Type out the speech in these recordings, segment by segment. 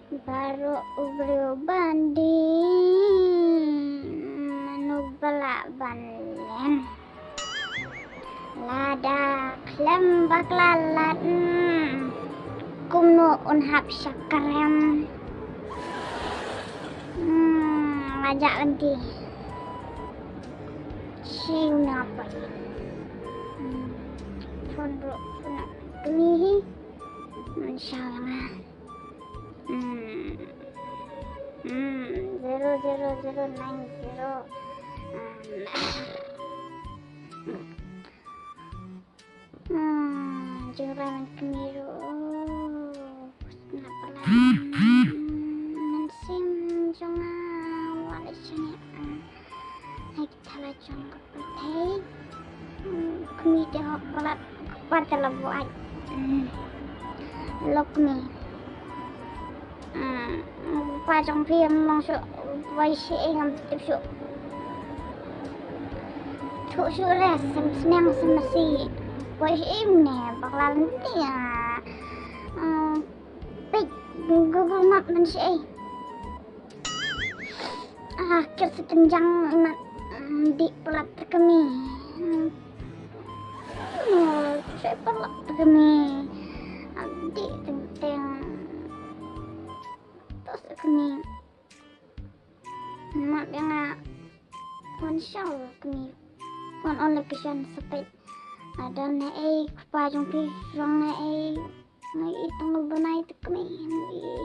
baru beliau banding menubelak balen ladak lembak lalat kumno unhap syakrem ngajak nanti siu ngapa pondok nak kemihi insyaallah 00090 juragan kemiru kenapa lagi mensim jonga wala sini hai thala jong kapatei kemi de hokolat kepada labuat lokmi pa trong phim mong sự quay sĩ ngầm tiếp xúc thủ sự ra senang sama si quay sĩ nè bak lanti pic Google Map man si akhir setenjang imat di pelat kami saya pelat kami di tentang kami mak yang konsol kami kon on location sepet ada naik pa jong pi jong naik itong benai tu kami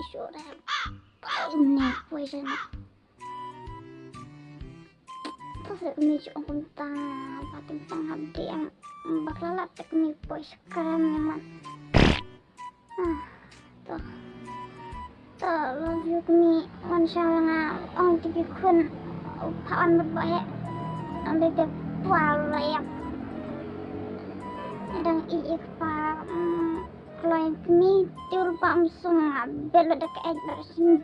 sure ini poison terus kami jong kunta pating pangabdi yang baklalat kami pois sekarang memang tuh lalu kami masalah orang tiga kun pawan berbaik ambil ke pual layak dan iya kalau kami tiur pak musung bel ada keek dari sini